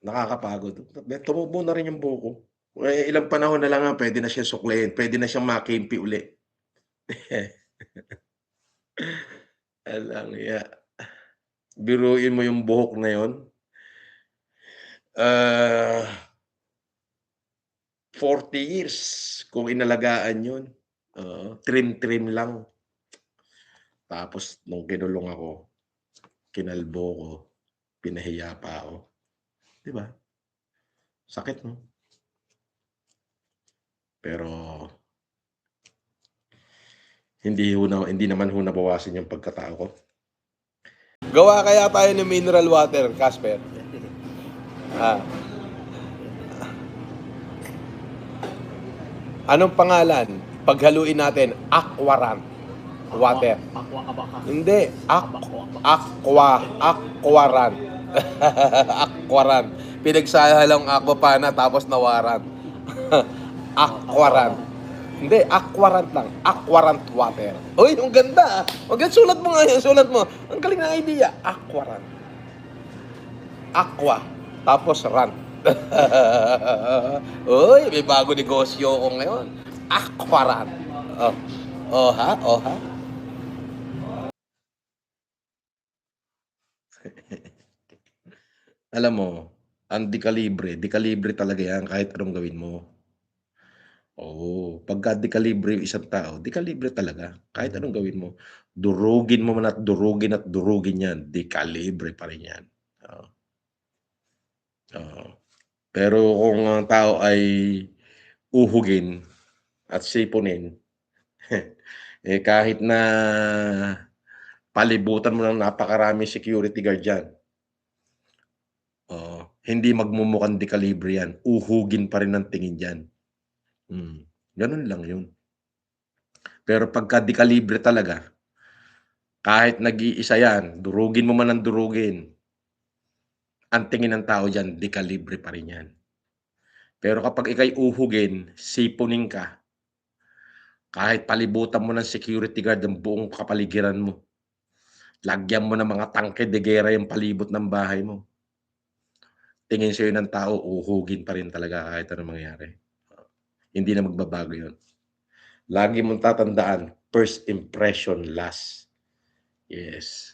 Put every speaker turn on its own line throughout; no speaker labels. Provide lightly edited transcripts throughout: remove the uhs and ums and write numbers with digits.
nakakapagod. Tumubo na rin yung buhok ko. Eh, ilang panahon na lang nga puwede na siyang suklihin, puwede na siyang makimpi uli. Walang ya. Biruin mo yung buhok na yun, ah, 40 years kung inalagaan yun. Oo, trim-trim lang. Tapos nung kinulong ako, kinalbo ko, pinahiya pa ako, 'di ba? Sakit 'no? Pero hindi naman ho nabawasan yung pagkatao ko.
Gawa kaya tayo ng mineral water, Casper? Ah, anong pangalan? Paghaluin natin, Aquarant water.
Aqua ka ba ka?
Hindi, Aquarant. Aquarant. Pinagsahalang aquapana tapos nawaran. Aquarant. Hindi, Aquarant lang. Aquarant water. Uy, ang ganda. Ang ganda, sulat mo nga yun, sulat mo. Ang galing na idea. Aquarant. Aqua. Tapos rant. Uy, may bago negosyo ko ngayon. Aquarant. Oh. Oh ha? Oh ha?
Alam mo, ang dekalibre talaga yan kahit anong gawin mo. Oo, pagka dekalibre yung isang tao, dekalibre talaga kahit anong gawin mo. Durugin mo man at durugin yan, dekalibre pa rin yan. Oo, oo. Pero kung ang tao ay uhugin at sipunin, eh, kahit na palibutan mo ng napakaraming security guard diyan, oo, hindi magmumukhang dekalibre yan, uhugin pa rin ang tingin diyan. Gano'n lang 'yun. Pero pagka dekalibre talaga, kahit nag-iisa yan, durugin mo man ng durugin, ang tingin ng tao diyan dekalibre pa rin yan. Pero kapag ika'y uhugin, sipunin ka, kahit palibutan mo ng security guard ang buong kapaligiran mo, lagyan mo ng mga tangke de giyera yung palibot ng bahay mo, tingin sa'yo ng tao uhugin pa rin talaga kahit anong mangyari. Hindi na magbabago 'yun. Lagi mong tatandaan, first impression last. Yes.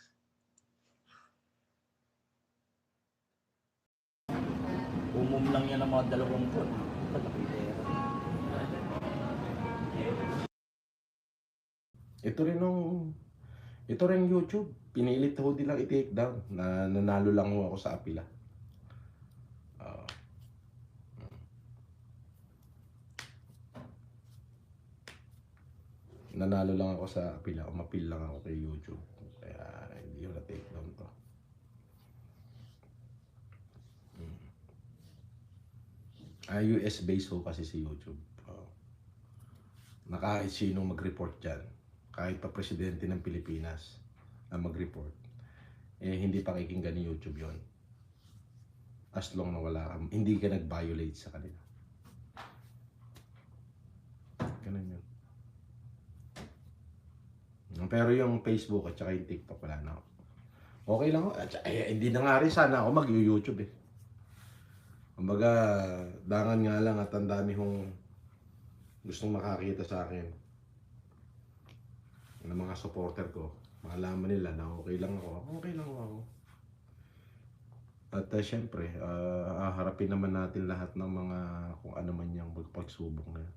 Umom lang yan ng mga 20 taon. Kalaki pera.
Ito rin nung ito ring YouTube, pinilit ho nilang i-take down na nanalo lang ho ako sa apila. Oo. Nanalo lang ako sa apila, umapil lang ako kay YouTube. Kaya hindi ko na-take down 'to. US based ho kasi si YouTube. Oo. Na kahit sinong mag-report diyan, kahit pa presidente ng Pilipinas ang mag-report, eh hindi pakikinggan ni YouTube 'yon. As long na hindi ka nag-violate sa kanila. Ganun 'yun. Pero yung Facebook at saka yung TikTok wala na ako. Okay lang ako. Hindi na nga rin sana ako mag-YouTube eh. Kumbaga, dangan nga lang at ang dami kong gustong makakita sa akin ng mga supporter ko. Malaman nila na okay lang ako. Okay lang ako. At syempre, haharapin naman natin lahat ng mga kung ano man yung pagsubok na yan.